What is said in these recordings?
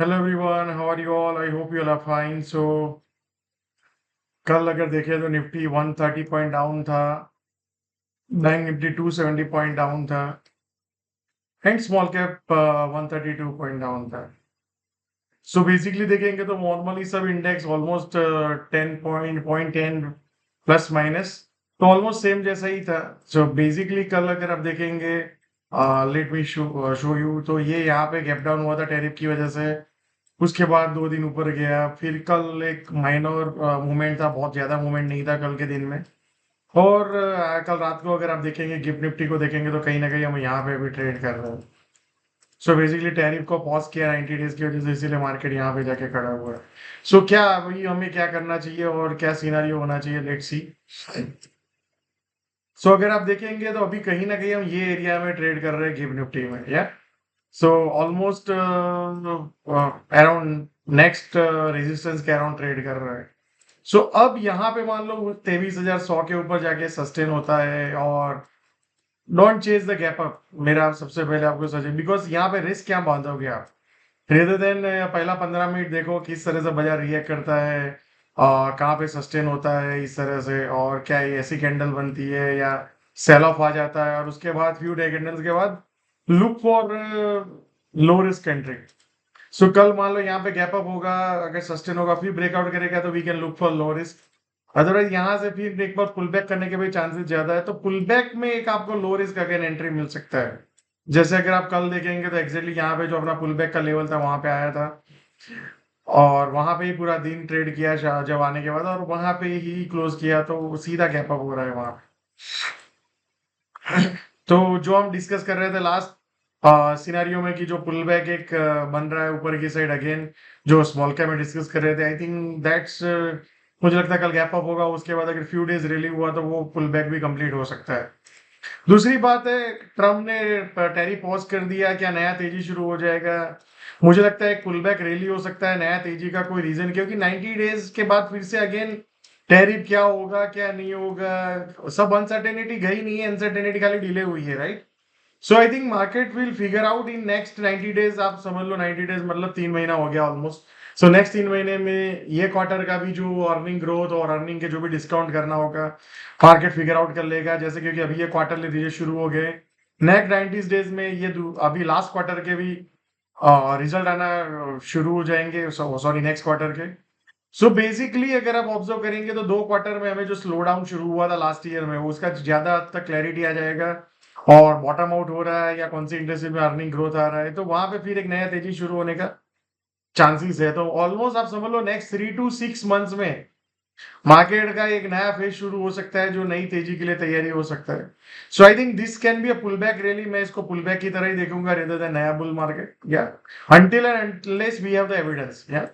Hello everyone, how are you all? I hope you all are fine. So कल अगर देखें तो Nifty 130 point down था, bank Nifty 270 point down था and small cap 132 point down था। So basically देखेंगे तो नॉर्मली सब इंडेक्स ऑलमोस्ट 10 प्लस माइनस, तो ऑलमोस्ट सेम जैसा ही था। सो बेसिकली कल अगर आप देखेंगे, लेट मी शो यू, तो ये यहाँ पे गैप डाउन हुआ था टैरिफ की वजह से। उसके बाद 2 दिन ऊपर गया, फिर कल एक माइनर मूवमेंट था, बहुत ज्यादा मूवमेंट नहीं था कल के दिन में। और कल रात को अगर आप देखेंगे गिफ्ट निफ्टी को देखेंगे तो कहीं ना कहीं हम यहाँ पे भी ट्रेड कर रहे हैं। सो बेसिकली टैरिफ को पॉज किया 90 डेज की वजह से, इसीलिए मार्केट यहाँ पे जाके खड़ा हुआ है। सो क्या अभी हमें क्या करना चाहिए और क्या सिनारियो होना चाहिए, लेट्स सी। सो अगर आप देखेंगे तो अभी कहीं ना कहीं हम ये एरिया में ट्रेड कर रहे हैं गिफ्ट निफ्टी में, या so almost around next resistance के अराउंड ट्रेड कर रहा है। सो अब यहाँ पे मान लो 23,100 के ऊपर जाके सस्टेन होता है, और don't chase the gap up. मेरा सबसे पहले आपको सजेस्ट, बिकॉज यहाँ पे रिस्क क्या बांधोगे आप, रेदर देन पहला 15 मिनट देखो किस तरह से बाजार रिएक्ट करता है, कहाँ पे सस्टेन होता है इस तरह से, और क्या ये ऐसी कैंडल बनती है या सेल ऑफ आ जाता है, और उसके बाद फ्यू डे कैंडल्स के बाद look for low risk entry. So कल मान लो यहाँ पे गैप अप होगा, अगर सस्टेन होगा फिर ब्रेकआउट करेगा तो we can look for low risk. Otherwise यहाँ से फिर एक बार पुल बैक करने के भी चांसेस ज्यादा है, तो पुल बैक में एक आपको लो रिस्क अगेन एंट्री मिल सकता है। जैसे अगर आप कल देखेंगे तो एग्जैक्टली यहाँ पे जो अपना पुल बैक का लेवल था वहां पे आया था, और वहां पे ही पूरा दिन ट्रेड किया जब आने के बाद, और वहां पे ही क्लोज किया, तो सीधा गैप अप हो रहा है वहां पे। तो जो हम डिस्कस कर रहे थे लास्ट सिनेरियो में कि जो पुल बैक एक बन रहा है ऊपर की साइड अगेन, जो स्मॉल कैप में डिस्कस कर रहे थे, आई थिंक दैट्स, मुझे लगता है कल गैप अप होगा, उसके बाद अगर फ्यू डेज रिलीव हुआ तो वो पुल बैक भी कंप्लीट हो सकता है। दूसरी बात है, ट्रम्प ने टैरिफ पॉज कर दिया, क्या नया तेजी शुरू हो जाएगा? मुझे लगता है एक पुल बैक रैली हो सकता है, नया तेजी का कोई रीजन, क्योंकि 90 डेज के बाद फिर से अगेन टैरिफ क्या होगा क्या नहीं होगा, सब अनसर्टेनिटी गई नहीं है, अनसर्टेनिटी खाली डिले हुई है, right? So I think market will figure out in next 90 days. आप समझ लो 90 डेज मतलब 3 महीना हो गया ऑलमोस्ट। सो नेक्स्ट 3 महीने में ये क्वार्टर का भी जो अर्निंग ग्रोथ और अर्निंग के जो भी डिस्काउंट करना होगा, मार्केट फिगर आउट कर लेगा। जैसे क्योंकि अभी ये क्वार्टरली रिजल्ट शुरू हो गए, नेक्स्ट 90 डेज में ये अभी लास्ट क्वार्टर के भी रिजल्ट आना शुरू हो जाएंगे, सॉरी नेक्स्ट क्वार्टर के। सो बेसिकली अगर आप ऑब्जर्व करेंगे तो 2 क्वार्टर में हमें जो स्लो डाउन शुरू हुआ था लास्ट ईयर में, उसका ज्यादा हद तक क्लैरिटी आ जाएगा, और बॉटम आउट हो रहा है या कौन सी इंडस्ट्री में अर्निंग ग्रोथ आ रहा है, तो वहां पे फिर एक नया तेजी शुरू होने का चांसेस है। तो ऑलमोस्ट आप समझ लो नेक्स्ट 3 to 6 मंथ्स में मार्केट का एक नया फेज शुरू हो सकता है, जो नई तेजी के लिए तैयारी हो सकता है। So I think this can be a pull back rally. मैं इसको पुल बैक की तरह ही देखूंगा रेदर देन नया बुल मार्केट, या until and unless we have the evidence, yeah.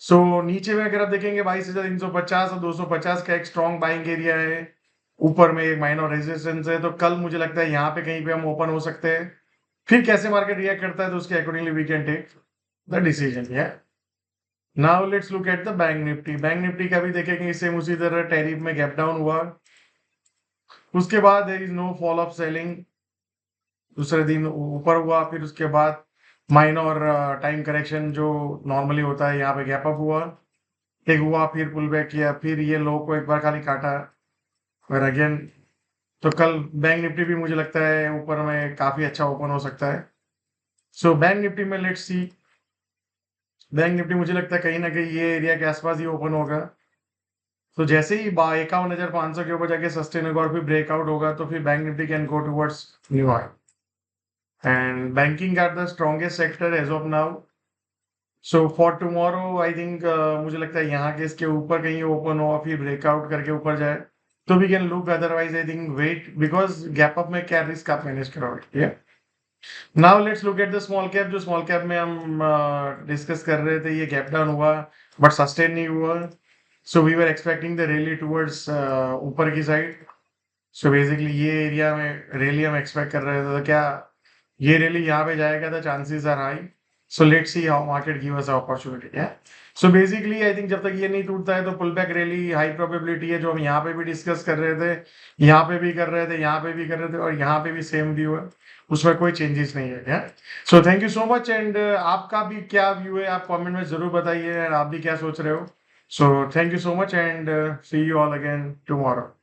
So नीचे में अगर आप देखेंगे 22,350 और 250 का एक स्ट्रॉन्ग बाइंग एरिया है, ऊपर में एक माइनर रेजिस्टेंस है, तो कल मुझे लगता है यहाँ पे कहीं पे हम ओपन हो सकते हैं। फिर कैसे मार्केट रिएक्ट करता है तो उसके accordingly we can take the decision, yeah. Now let's look at the bank Nifty. Bank Nifty का भी देखेंगे सेम उसी तरह टैरिफ में गैप डाउन हुआ, उसके बाद there is no fall of selling, दूसरे दिन ऊपर हुआ, फिर उसके बाद माइनर टाइम करेक्शन जो नॉर्मली होता है, यहाँ पे गैप अप हुआ, एक हुआ, फिर पुल बैक किया, फिर ये लो को एक बार खाली काटा, और अगेन। तो कल बैंक निफ्टी भी मुझे लगता है ऊपर में काफी अच्छा ओपन हो सकता है। सो बैंक निफ्टी में लेट्स सी, बैंक निफ्टी मुझे लगता है कहीं ना कहीं ये एरिया के आसपास ही ओपन होगा। तो जैसे ही 51,500 के ऊपर जाके सस्टेन होगा और फिर ब्रेकआउट होगा, तो फिर bank Nifty can go towards new high, and banking are the strongest sector as of now. So for tomorrow I think मुझे लगता है यहाँ के इसके ऊपर कहीं ओपन हो, फिर ब्रेकआउट करके ऊपर जाए, तो we can look. Otherwise I think wait, because gap up में क्या रिस्क आप मैनेज करोगे। Now let's look at the small cap. जो स्मॉल कैप में हम डिस्कस कर रहे थे, ये गैप डाउन हुआ बट सस्टेन नहीं हुआ। So we were expecting the rally towards ऊपर की साइड। सो बेसिकली ये एरिया में रैली हम एक्सपेक्ट कर रहे थे, तो क्या ये रैली यहाँ पे जाएगा? The chances are high. So let's see how market give us an opportunity. Yeah. So basically I think जब तक ये नहीं टूटता है तो pull back rally high probability है, जो हम यहाँ पे भी डिस्कस कर रहे थे, यहाँ पे भी कर रहे थे, यहाँ पे भी कर रहे थे और यहाँ पे भी सेम व्यू है, उसमें कोई चेंजेस नहीं है। क्या सो thank you so much and आपका भी क्या व्यू है आप कमेंट में जरूर बताइए और आप भी क्या सोच रहे हो। So thank you so much and see you all again tomorrow.